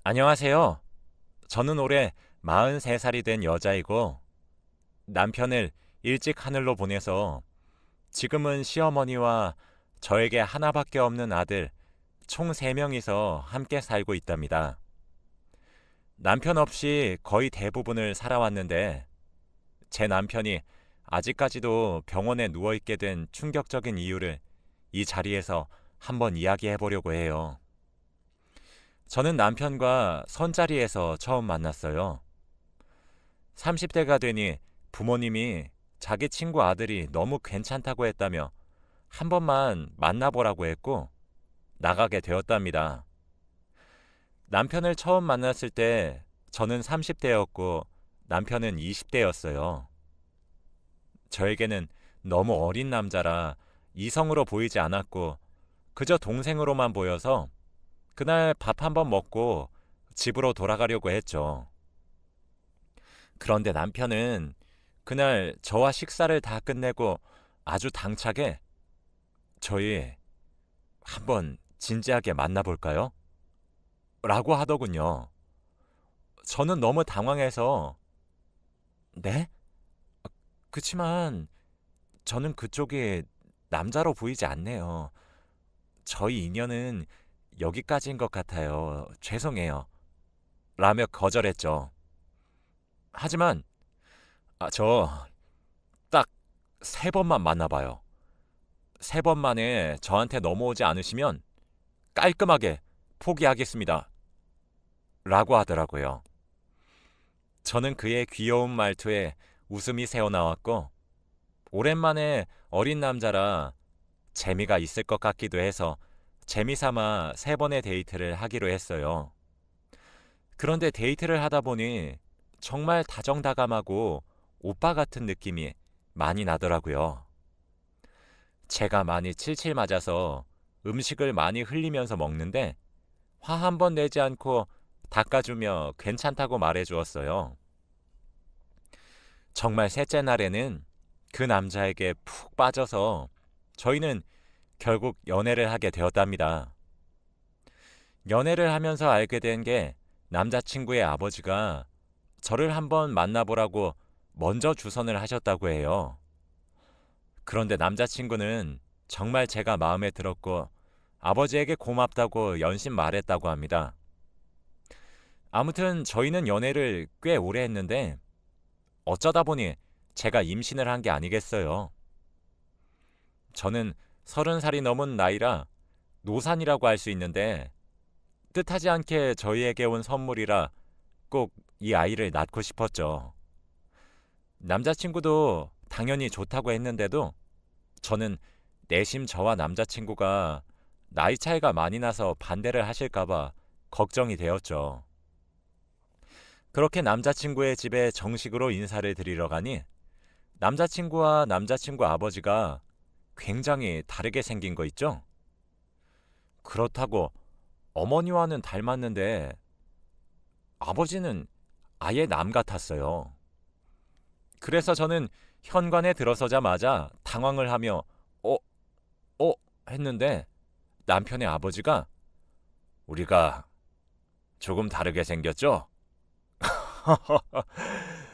안녕하세요. 저는 올해 43살이 된 여자이고 남편을 일찍 하늘로 보내서 지금은 시어머니와 저에게 하나밖에 없는 아들 총 3명이서 함께 살고 있답니다. 남편 없이 거의 대부분을 살아왔는데 제 남편이 아직까지도 병원에 누워있게 된 충격적인 이유를 이 자리에서 한번 이야기해 보려고 해요. 저는 남편과 선자리에서 처음 만났어요. 30대가 되니 부모님이 자기 친구 아들이 너무 괜찮다고 했다며 한 번만 만나보라고 했고 나가게 되었답니다. 남편을 처음 만났을 때 저는 30대였고 남편은 20대였어요. 저에게는 너무 어린 남자라 이성으로 보이지 않았고 그저 동생으로만 보여서 그날 밥 한번 먹고 집으로 돌아가려고 했죠. 그런데 남편은 그날 저와 식사를 다 끝내고 아주 당차게 저희 한번 진지하게 만나볼까요? 라고 하더군요. 저는 너무 당황해서 네? 그치만 저는 그쪽이 남자로 보이지 않네요. 저희 인연은 여기까지인 것 같아요. 죄송해요. 라며 거절했죠. 하지만 저 딱 3번만 만나봐요. 3번 만에 저한테 넘어오지 않으시면 깔끔하게 포기하겠습니다. 라고 하더라고요. 저는 그의 귀여운 말투에 웃음이 새어나왔고 오랜만에 어린 남자라 재미가 있을 것 같기도 해서 재미삼아 3번의 데이트를 하기로 했어요. 그런데 데이트를 하다 보니 정말 다정다감하고 오빠 같은 느낌이 많이 나더라고요. 제가 많이 칠칠 맞아서 음식을 많이 흘리면서 먹는데 화 한 번 내지 않고 닦아주며 괜찮다고 말해주었어요. 정말 셋째 날에는 그 남자에게 푹 빠져서 저희는 결국 연애를 하게 되었답니다. 연애를 하면서 알게 된 게 남자친구의 아버지가 저를 한번 만나보라고 먼저 주선을 하셨다고 해요. 그런데 남자친구는 정말 제가 마음에 들었고 아버지에게 고맙다고 연신 말했다고 합니다. 아무튼 저희는 연애를 꽤 오래 했는데 어쩌다 보니 제가 임신을 한 게 아니겠어요. 저는 30살이 넘은 나이라 노산이라고 할 수 있는데 뜻하지 않게 저희에게 온 선물이라 꼭 이 아이를 낳고 싶었죠. 남자친구도 당연히 좋다고 했는데도 저는 내심 저와 남자친구가 나이 차이가 많이 나서 반대를 하실까봐 걱정이 되었죠. 그렇게 남자친구의 집에 정식으로 인사를 드리러 가니 남자친구와 남자친구 아버지가 굉장히 다르게 생긴 거 있죠? 그렇다고 어머니와는 닮았는데 아버지는 아예 남 같았어요. 그래서 저는 현관에 들어서자마자 당황을 하며 어, 어 했는데 남편의 아버지가 우리가 조금 다르게 생겼죠?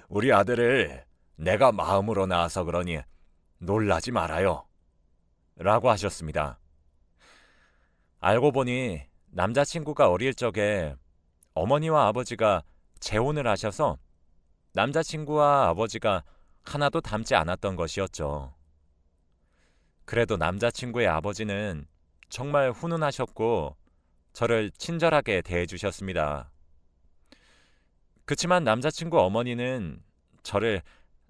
우리 아들을 내가 마음으로 낳아서 그러니 놀라지 말아요. 라고 하셨습니다. 알고 보니 남자친구가 어릴 적에 어머니와 아버지가 재혼을 하셔서 남자친구와 아버지가 하나도 닮지 않았던 것이었죠. 그래도 남자친구의 아버지는 정말 훈훈하셨고 저를 친절하게 대해주셨습니다. 그치만 남자친구 어머니는 저를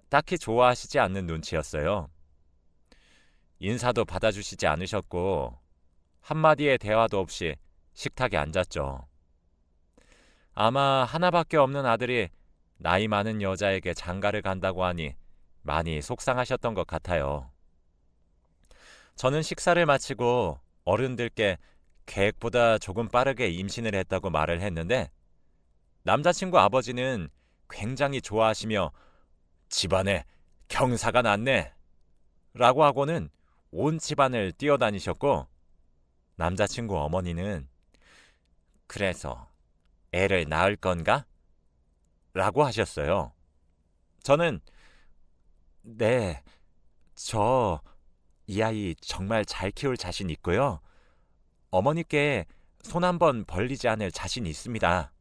딱히 좋아하시지 않는 눈치였어요. 인사도 받아주시지 않으셨고 한마디의 대화도 없이 식탁에 앉았죠. 아마 하나밖에 없는 아들이 나이 많은 여자에게 장가를 간다고 하니 많이 속상하셨던 것 같아요. 저는 식사를 마치고 어른들께 계획보다 조금 빠르게 임신을 했다고 말을 했는데 남자친구 아버지는 굉장히 좋아하시며 집안에 경사가 났네 라고 하고는 온 집안을 뛰어다니셨고 남자친구 어머니는 그래서 애를 낳을 건가? 라고 하셨어요. 저는 네, 저 이 아이 정말 잘 키울 자신 있고요. 어머니께 손 한번 벌리지 않을 자신 있습니다.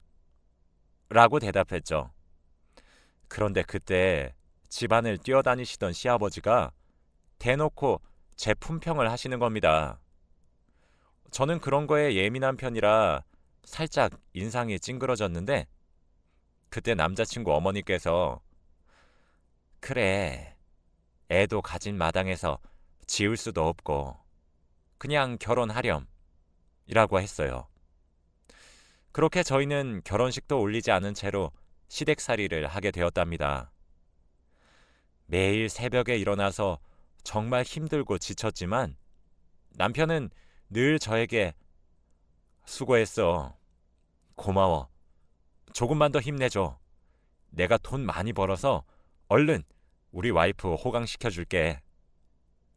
라고 대답했죠. 그런데 그때 집안을 뛰어다니시던 시아버지가 대놓고 제 품평을 하시는 겁니다. 저는 그런 거에 예민한 편이라 살짝 인상이 찡그러졌는데 그때 남자친구 어머니께서 그래, 애도 가진 마당에서 지울 수도 없고 그냥 결혼하렴 이라고 했어요. 그렇게 저희는 결혼식도 올리지 않은 채로 시댁살이를 하게 되었답니다. 매일 새벽에 일어나서 정말 힘들고 지쳤지만 남편은 늘 저에게 수고했어. 고마워. 조금만 더 힘내줘. 내가 돈 많이 벌어서 얼른 우리 와이프 호강시켜 줄게.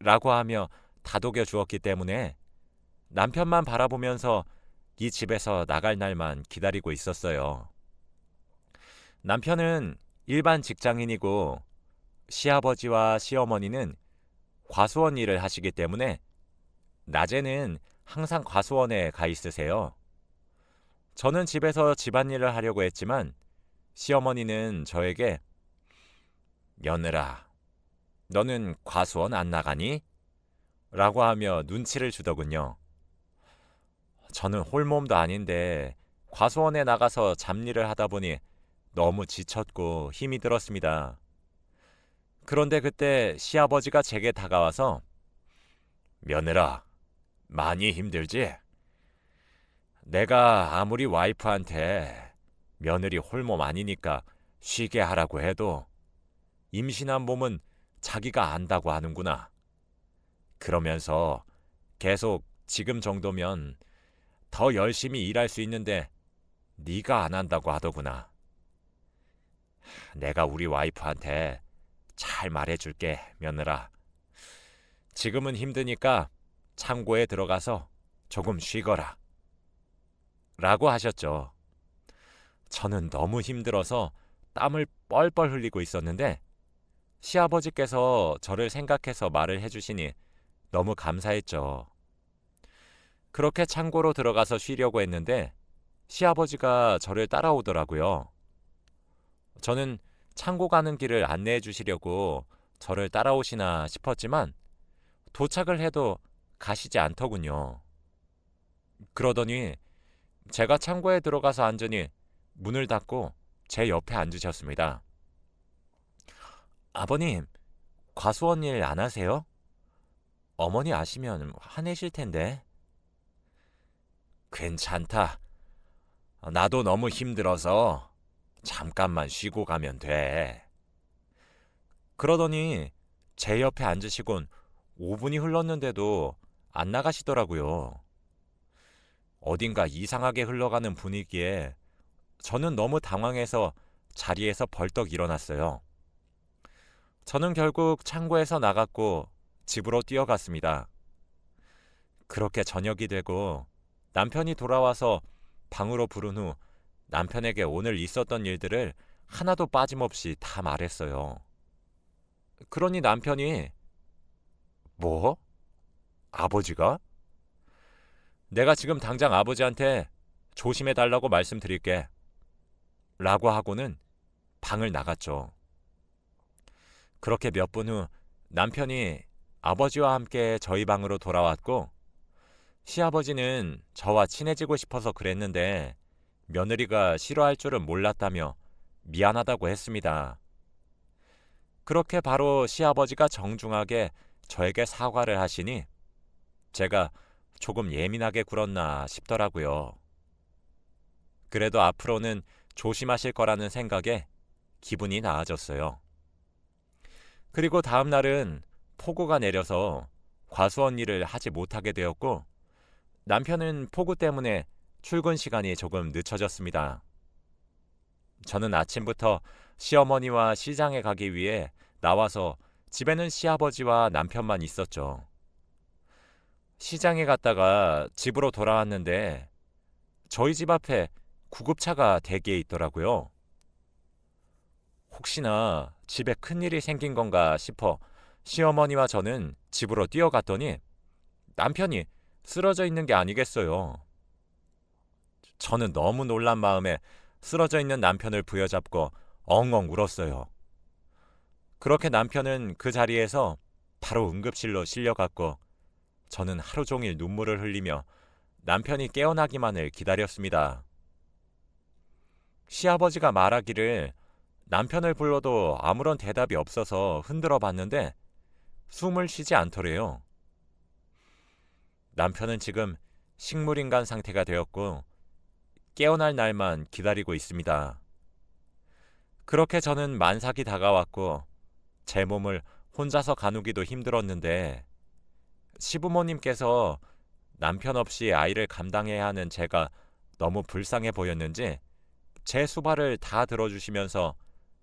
라고 하며 다독여 주었기 때문에 남편만 바라보면서 이 집에서 나갈 날만 기다리고 있었어요. 남편은 일반 직장인이고 시아버지와 시어머니는 과수원 일을 하시기 때문에 낮에는 항상 과수원에 가 있으세요. 저는 집에서 집안일을 하려고 했지만 시어머니는 저에게 며느라, 너는 과수원 안 나가니? 라고 하며 눈치를 주더군요. 저는 홀몸도 아닌데 과수원에 나가서 잡일을 하다 보니 너무 지쳤고 힘이 들었습니다. 그런데 그때 시아버지가 제게 다가와서 며느라, 많이 힘들지? 내가 아무리 와이프한테 며느리 홀몸 아니니까 쉬게 하라고 해도 임신한 몸은 자기가 안다고 하는구나. 그러면서 계속 지금 정도면 더 열심히 일할 수 있는데 네가 안 한다고 하더구나. 내가 우리 와이프한테 잘 말해줄게, 며느라. 지금은 힘드니까 창고에 들어가서 조금 쉬거라. 라고 하셨죠. 저는 너무 힘들어서 땀을 뻘뻘 흘리고 있었는데 시아버지께서 저를 생각해서 말을 해주시니 너무 감사했죠. 그렇게 창고로 들어가서 쉬려고 했는데 시아버지가 저를 따라오더라고요. 저는 창고 가는 길을 안내해 주시려고 저를 따라오시나 싶었지만 도착을 해도 가시지 않더군요. 그러더니 제가 창고에 들어가서 앉으니 문을 닫고 제 옆에 앉으셨습니다. 아버님, 과수원 일 안 하세요? 어머니 아시면 화내실 텐데. 괜찮다. 나도 너무 힘들어서 잠깐만 쉬고 가면 돼. 그러더니 제 옆에 앉으시곤 5분이 흘렀는데도 안 나가시더라고요. 어딘가 이상하게 흘러가는 분위기에 저는 너무 당황해서 자리에서 벌떡 일어났어요. 저는 결국 창고에서 나갔고 집으로 뛰어갔습니다. 그렇게 저녁이 되고 남편이 돌아와서 방으로 부른 후 남편에게 오늘 있었던 일들을 하나도 빠짐없이 다 말했어요. 그러니 남편이 뭐? 아버지가? 내가 지금 당장 아버지한테 조심해달라고 말씀드릴게. 라고 하고는 방을 나갔죠. 그렇게 몇 분 후 남편이 아버지와 함께 저희 방으로 돌아왔고 시아버지는 저와 친해지고 싶어서 그랬는데 며느리가 싫어할 줄은 몰랐다며 미안하다고 했습니다. 그렇게 바로 시아버지가 정중하게 저에게 사과를 하시니 제가 조금 예민하게 굴었나 싶더라고요. 그래도 앞으로는 조심하실 거라는 생각에 기분이 나아졌어요. 그리고 다음 날은 폭우가 내려서 과수원 일을 하지 못하게 되었고 남편은 폭우 때문에 출근 시간이 조금 늦춰졌습니다. 저는 아침부터 시어머니와 시장에 가기 위해 나와서 집에는 시아버지와 남편만 있었죠. 시장에 갔다가 집으로 돌아왔는데 저희 집 앞에 구급차가 대기에 있더라고요. 혹시나 집에 큰일이 생긴 건가 싶어 시어머니와 저는 집으로 뛰어갔더니 남편이 쓰러져 있는 게 아니겠어요. 저는 너무 놀란 마음에 쓰러져 있는 남편을 부여잡고 엉엉 울었어요. 그렇게 남편은 그 자리에서 바로 응급실로 실려갔고 저는 하루 종일 눈물을 흘리며 남편이 깨어나기만을 기다렸습니다. 시아버지가 말하기를 남편을 불러도 아무런 대답이 없어서 흔들어 봤는데 숨을 쉬지 않더래요. 남편은 지금 식물인간 상태가 되었고 깨어날 날만 기다리고 있습니다. 그렇게 저는 만삭이 다가왔고 제 몸을 혼자서 가누기도 힘들었는데 시부모님께서 남편 없이 아이를 감당해야 하는 제가 너무 불쌍해 보였는지 제 수발을 다 들어주시면서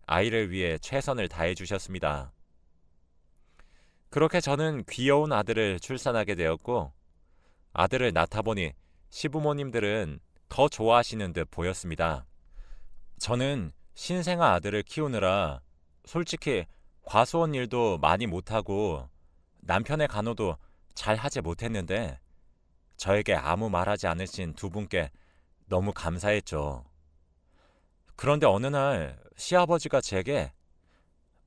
아이를 위해 최선을 다해 주셨습니다. 그렇게 저는 귀여운 아들을 출산하게 되었고 아들을 낳다 보니 시부모님들은 더 좋아하시는 듯 보였습니다. 저는 신생아 아들을 키우느라 솔직히 과수원 일도 많이 못하고 남편의 간호도 잘 하지 못했는데 저에게 아무 말하지 않으신 두 분께 너무 감사했죠. 그런데 어느 날 시아버지가 제게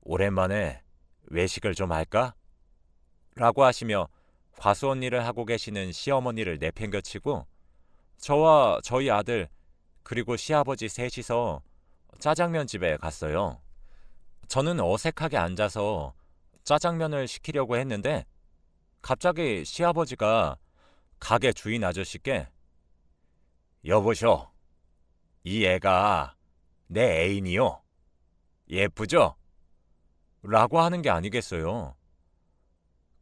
오랜만에 외식을 좀 할까? 라고 하시며 과수원 일을 하고 계시는 시어머니를 내팽겨치고 저와 저희 아들 그리고 시아버지 셋이서 짜장면 집에 갔어요. 저는 어색하게 앉아서 짜장면을 시키려고 했는데 갑자기 시아버지가 가게 주인 아저씨께 여보쇼, 이 애가 내 애인이요. 예쁘죠? 라고 하는 게 아니겠어요.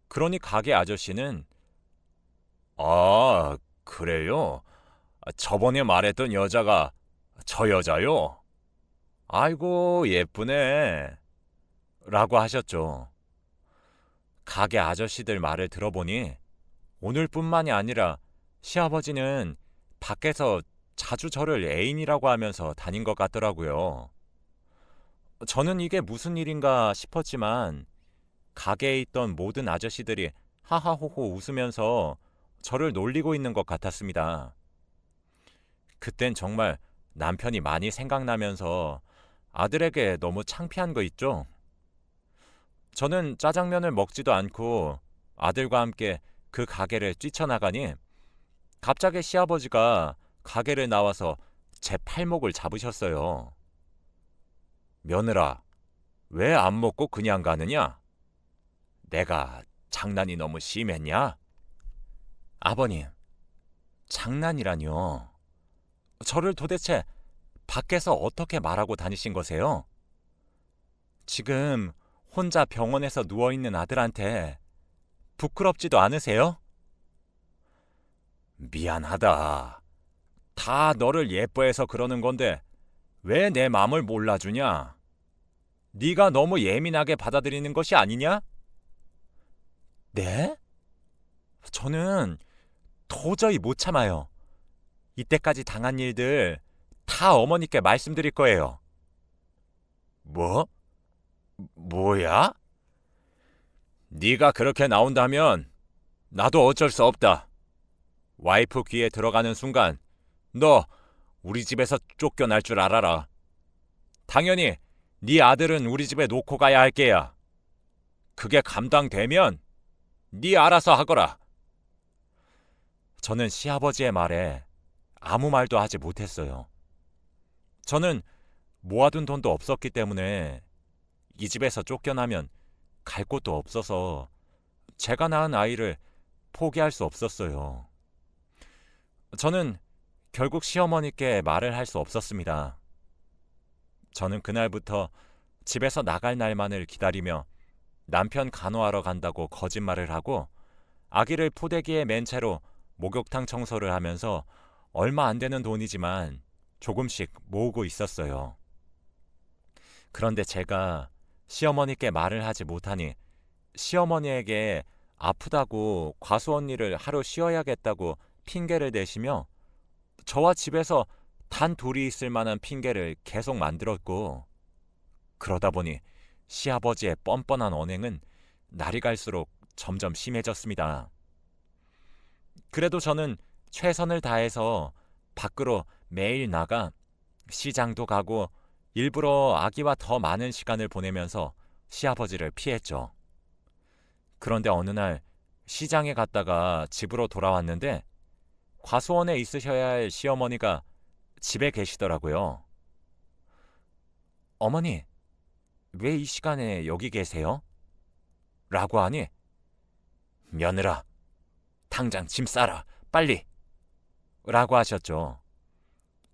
그러니 가게 아저씨는 아, 그래요? 저번에 말했던 여자가 저 여자요? 아이고, 예쁘네. 라고 하셨죠. 가게 아저씨들 말을 들어보니 오늘뿐만이 아니라 시아버지는 밖에서 자주 저를 애인이라고 하면서 다닌 것 같더라고요. 저는 이게 무슨 일인가 싶었지만 가게에 있던 모든 아저씨들이 하하호호 웃으면서 저를 놀리고 있는 것 같았습니다. 그땐 정말 남편이 많이 생각나면서 아들에게 너무 창피한 거 있죠? 저는 짜장면을 먹지도 않고 아들과 함께 그 가게를 뛰쳐나가니 갑자기 시아버지가 가게를 나와서 제 팔목을 잡으셨어요. 며느라, 왜 안 먹고 그냥 가느냐? 내가 장난이 너무 심했냐? 아버님, 장난이라뇨. 저를 도대체 밖에서 어떻게 말하고 다니신 거세요? 지금 혼자 병원에서 누워있는 아들한테 부끄럽지도 않으세요? 미안하다. 다 너를 예뻐해서 그러는 건데 왜 내 마음을 몰라주냐? 네가 너무 예민하게 받아들이는 것이 아니냐? 네? 저는 도저히 못 참아요. 이때까지 당한 일들 다 어머니께 말씀드릴 거예요. 뭐? 뭐야? 네가 그렇게 나온다면 나도 어쩔 수 없다. 와이프 귀에 들어가는 순간 너 우리 집에서 쫓겨날 줄 알아라. 당연히 네 아들은 우리 집에 놓고 가야 할 게야. 그게 감당되면 네 알아서 하거라. 저는 시아버지의 말에 아무 말도 하지 못했어요. 저는 모아둔 돈도 없었기 때문에 이 집에서 쫓겨나면 갈 곳도 없어서 제가 낳은 아이를 포기할 수 없었어요. 저는 결국 시어머니께 말을 할 수 없었습니다. 저는 그날부터 집에서 나갈 날만을 기다리며 남편 간호하러 간다고 거짓말을 하고 아기를 포대기에 맨 채로 목욕탕 청소를 하면서 얼마 안 되는 돈이지만 조금씩 모으고 있었어요. 그런데 제가 시어머니께 말을 하지 못하니 시어머니에게 아프다고 과수원 일을 하루 쉬어야겠다고 핑계를 대시며 저와 집에서 단 둘이 있을 만한 핑계를 계속 만들었고, 그러다 보니 시아버지의 뻔뻔한 언행은 날이 갈수록 점점 심해졌습니다. 그래도 저는 최선을 다해서 밖으로 매일 나가 시장도 가고 일부러 아기와 더 많은 시간을 보내면서 시아버지를 피했죠. 그런데 어느 날 시장에 갔다가 집으로 돌아왔는데 과수원에 있으셔야 할 시어머니가 집에 계시더라고요. 어머니, 왜 이 시간에 여기 계세요? 라고 하니, 며느라, 당장 짐 싸라, 빨리! 라고 하셨죠.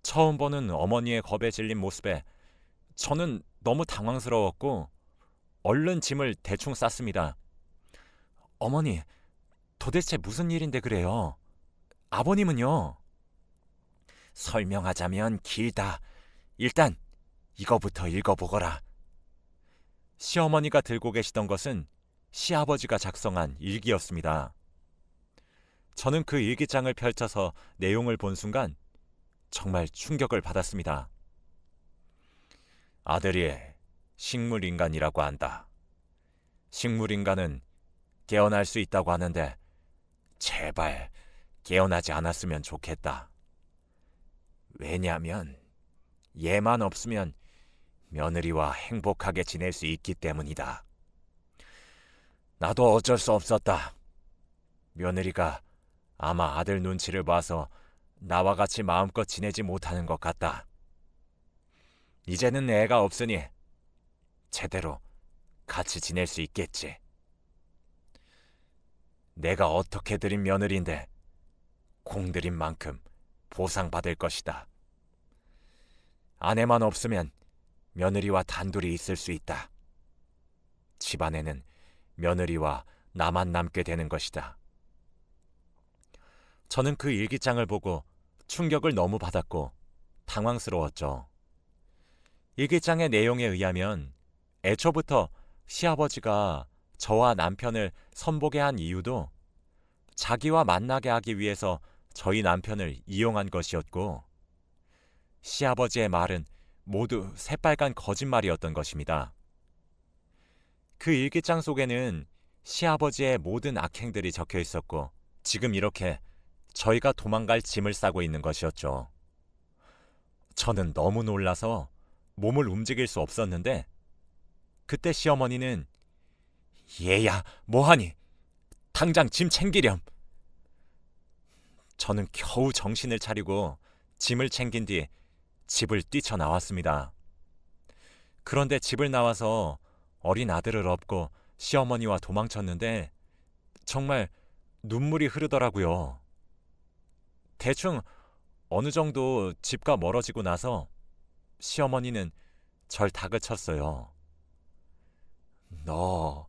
처음 보는 어머니의 겁에 질린 모습에 저는 너무 당황스러웠고 얼른 짐을 대충 쌌습니다. 어머니, 도대체 무슨 일인데 그래요? 아버님은요? 설명하자면 길다. 일단 이거부터 읽어보거라. 시어머니가 들고 계시던 것은 시아버지가 작성한 일기였습니다. 저는 그 일기장을 펼쳐서 내용을 본 순간 정말 충격을 받았습니다. 아들이 식물인간이라고 한다. 식물인간은 깨어날 수 있다고 하는데 제발 깨어나지 않았으면 좋겠다. 왜냐하면 얘만 없으면 며느리와 행복하게 지낼 수 있기 때문이다. 나도 어쩔 수 없었다. 며느리가 아마 아들 눈치를 봐서 나와 같이 마음껏 지내지 못하는 것 같다. 이제는 애가 없으니 제대로 같이 지낼 수 있겠지. 내가 어떻게 들인 며느리인데 공들인 만큼 보상받을 것이다. 아내만 없으면 며느리와 단둘이 있을 수 있다. 집안에는 며느리와 나만 남게 되는 것이다. 저는 그 일기장을 보고 충격을 너무 받았고 당황스러웠죠. 일기장의 내용에 의하면 애초부터 시아버지가 저와 남편을 선보게 한 이유도 자기와 만나게 하기 위해서 저희 남편을 이용한 것이었고, 시아버지의 말은 모두 새빨간 거짓말이었던 것입니다. 그 일기장 속에는 시아버지의 모든 악행들이 적혀 있었고, 지금 이렇게 저희가 도망갈 짐을 싸고 있는 것이었죠. 저는 너무 놀라서 몸을 움직일 수 없었는데, 그때 시어머니는 얘야, 뭐하니? 당장 짐 챙기렴. 저는 겨우 정신을 차리고 짐을 챙긴 뒤 집을 뛰쳐나왔습니다. 그런데 집을 나와서 어린 아들을 업고 시어머니와 도망쳤는데 정말 눈물이 흐르더라고요. 대충 어느 정도 집과 멀어지고 나서 시어머니는 절 다그쳤어요. 너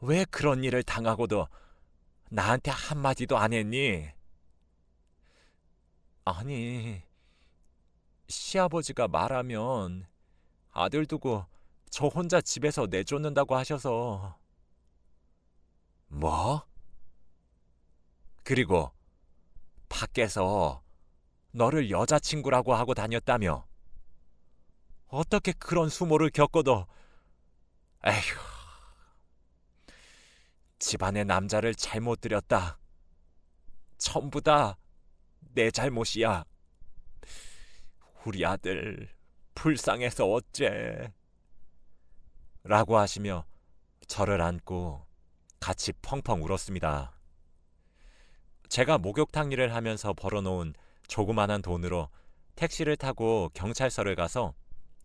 왜 그런 일을 당하고도 나한테 한마디도 안 했니? 아니, 시아버지가 말하면 아들 두고 저 혼자 집에서 내쫓는다고 하셔서. 뭐? 그리고 밖에서 너를 여자친구라고 하고 다녔다며? 어떻게 그런 수모를 겪어도. 에휴, 집안에 남자를 잘못 들였다. 전부 다 내 잘못이야. 우리 아들 불쌍해서 어째. 라고 하시며 저를 안고 같이 펑펑 울었습니다. 제가 목욕탕 일을 하면서 벌어놓은 조그만한 돈으로 택시를 타고 경찰서를 가서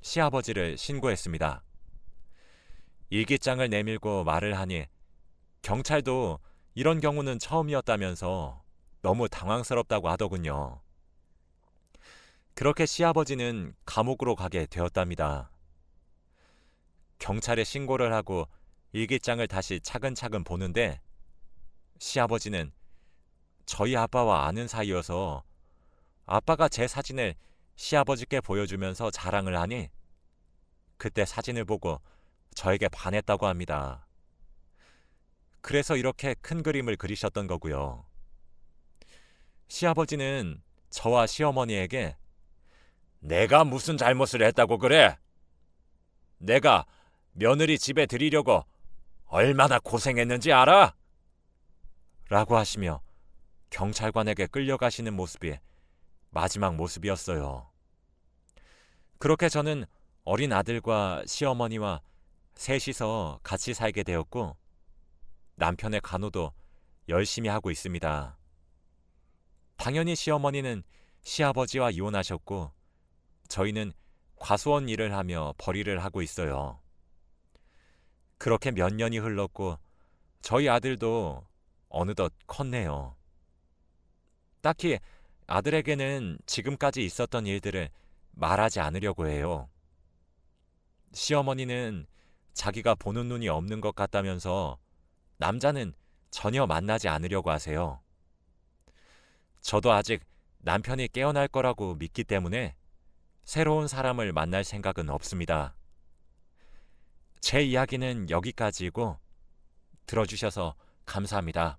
시아버지를 신고했습니다. 일기장을 내밀고 말을 하니 경찰도 이런 경우는 처음이었다면서 너무 당황스럽다고 하더군요. 그렇게 시아버지는 감옥으로 가게 되었답니다. 경찰에 신고를 하고 일기장을 다시 차근차근 보는데 시아버지는 저희 아빠와 아는 사이여서 아빠가 제 사진을 시아버지께 보여주면서 자랑을 하니 그때 사진을 보고 저에게 반했다고 합니다. 그래서 이렇게 큰 그림을 그리셨던 거고요. 시아버지는 저와 시어머니에게 내가 무슨 잘못을 했다고 그래? 내가 며느리 집에 들이려고 얼마나 고생했는지 알아? 라고 하시며 경찰관에게 끌려가시는 모습이 마지막 모습이었어요. 그렇게 저는 어린 아들과 시어머니와 셋이서 같이 살게 되었고 남편의 간호도 열심히 하고 있습니다. 당연히 시어머니는 시아버지와 이혼하셨고 저희는 과수원 일을 하며 벌이를 하고 있어요. 그렇게 몇 년이 흘렀고 저희 아들도 어느덧 컸네요. 딱히 아들에게는 지금까지 있었던 일들을 말하지 않으려고 해요. 시어머니는 자기가 보는 눈이 없는 것 같다면서 남자는 전혀 만나지 않으려고 하세요. 저도 아직 남편이 깨어날 거라고 믿기 때문에 새로운 사람을 만날 생각은 없습니다. 제 이야기는 여기까지이고 들어주셔서 감사합니다.